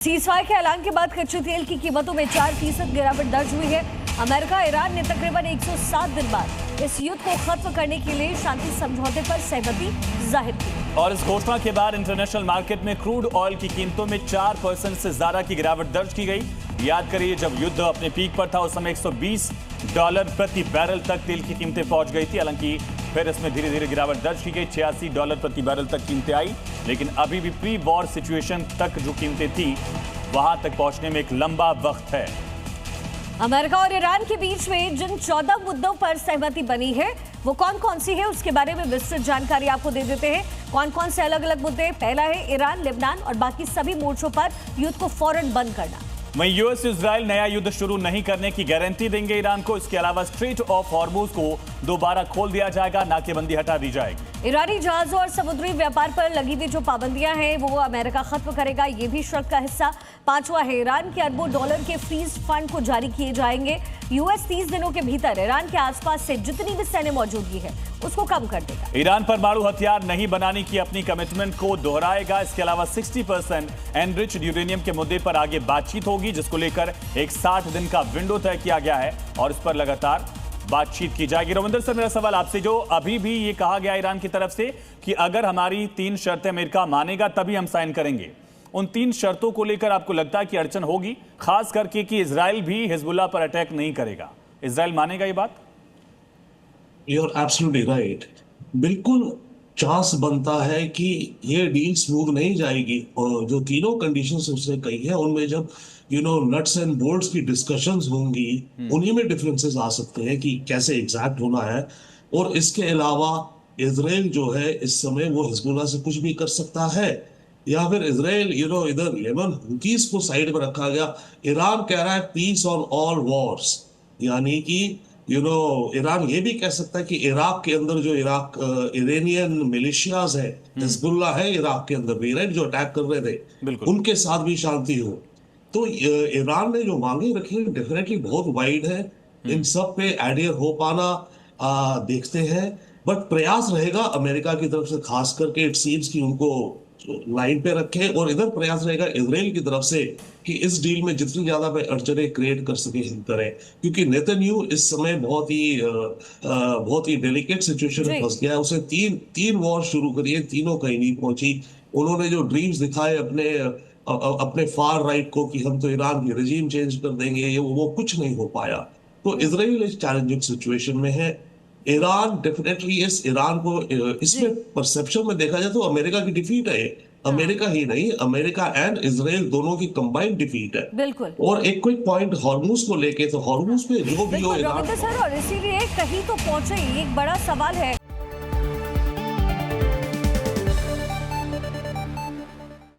Ceasefire के ऐलान के बाद कच्चे तेल की कीमतों में 4% गिरावट दर्ज हुई है। अमेरिका ईरान ने तकरीबन 107 दिन बाद इस युद्ध को खत्म करने के लिए शांति समझौते पर सहमति जाहिर की। और इस घोषणा के बाद इंटरनेशनल मार्केट में क्रूड ऑयल की कीमतों में 4% से ज्यादा की गिरावट दर्ज की गई। याद करिए, जब युद्ध अपने पीक पर था उस समय $120 प्रति बैरल तक तेल की कीमतें पहुंच गई थी। हालांकि फिर इसमें धीरे धीरे गिरावट दर्ज की गई, $86 प्रति बैरल तक कीमतें आई, लेकिन अभी भी प्री वॉर सिचुएशन तक जो कीमतें थी वहां तक पहुंचने में एक लंबा वक्त है। अमेरिका और ईरान के बीच में जिन 14 मुद्दों पर सहमति बनी है वो कौन कौन सी है, उसके बारे में विस्तृत जानकारी आपको दे देते हैं। कौन कौन से अलग अलग मुद्दे? पहला है ईरान, लेबनान और बाकी सभी मोर्चों पर युद्ध को फौरन बंद करना। वहीं यूएस इजराइल नया युद्ध शुरू नहीं करने की गारंटी देंगे ईरान को। इसके अलावा स्ट्रेट ऑफ हॉर्मुज को दोबारा खोल दिया जाएगा, नाकेबंदी हटा दी जाएगी। ईरानी जहाजों और समुद्री व्यापार पर लगी हुई जो पाबंदियां हैं वो अमेरिका खत्म करेगा, ये भी शर्त का हिस्सा। पांचवा है ईरान के अरबों डॉलर के फ्रीज फंड को जारी किए जाएंगे। यूएस 30 दिनों के भीतर ईरान के आसपास से जितनी भी सैन्य मौजूदगी है उसको कम कर देगा। ईरान परमाणु हथियार नहीं बनाने की अपनी कमिटमेंट को दोहराएगा। इसके अलावा 60% एनरिच्ड यूरेनियम के मुद्दे पर आगे बातचीत होगी, जिसको लेकर एक 60 दिन का विंडो तय किया गया है और इस पर लगातार बातचीत की जाएगी। रविंदर सर, मेरा सवाल आपसे, जो अभी भी ये कहा गया ईरान की तरफ से कि अगर हमारी 3 शर्तें अमेरिका मानेगा तभी हम साइन करेंगे, उन 3 शर्तों को लेकर आपको लगता है कि अड़चन होगी, खास करके कि इजराइल भी हिजबुल्लाह पर अटैक नहीं करेगा? इजराइल मानेगा ये बात? You are absolutely right. बिल्कुल चांस बनता है कि ये डील स्मूथ नहीं जाएगी, और जो तीनों कंडीशंस उसने कही है उनमें जब नट्स एंड बोल्ट्स की डिस्कशंस होंगी उन्हीं में डिफरेंसेस आ सकते हैं कि कैसे एग्जैक्ट होना है। और इसके अलावा इजराइल जो है इस समय वो हिजबुल्लाह से कुछ भी कर सकता है, या फिर इजराइल इधर लेबनान हुतीस को साइड में रखा गया। ईरान कह रहा है पीस ऑन ऑल वॉर्स, यानी कि ईरान ये भी कह सकता है कि इराक के अंदर जो इरानियन मिलिशियाज है, हिजबुल्लाह है इराक के अंदर भी, राइट, जो अटैक कर रहे थे, उनके साथ भी शांति हो। तो ईरान ने जो मांगे रखी है डेफिनेटली बहुत वाइड है। इन सब पे एडियर हो पाना देखते हैं, बट प्रयास रहेगा अमेरिका की तरफ से, खास करके इट सीम्स कि उनको लाइन पे रखे, और इधर प्रयास रहेगा इजराइल की तरफ से कि इस डील में जितनी ज्यादा अड़चने क्रिएट कर सके हम करें, क्योंकि नेतन्याहू इस समय बहुत ही डेलिकेट सिचुएशन में फंस गया है। उसने तीन वॉर शुरू करी है, तीनों कहीं नहीं पहुंची। उन्होंने जो ड्रीम्स दिखाए अपने फार राइट को कि हम तो ईरान की रेजिम चेंज कर देंगे, वो कुछ नहीं हो पाया। तो इजराइल इस चैलेंजिंग सिचुएशन में है। ईरान डेफिनेटली ईरान को इसमें परसेप्शन में देखा जाए तो अमेरिका की डिफीट है। अमेरिका ही नहीं, अमेरिका एंड इजराइल दोनों की कंबाइंड डिफीट है। बिल्कुल। और एक क्विक पॉइंट हॉर्मुज को लेके, तो हॉर्मुज पे जो भी हो ईरान, सर, और इसीलिए कहीं तो पहुंचे, एक बड़ा सवाल है।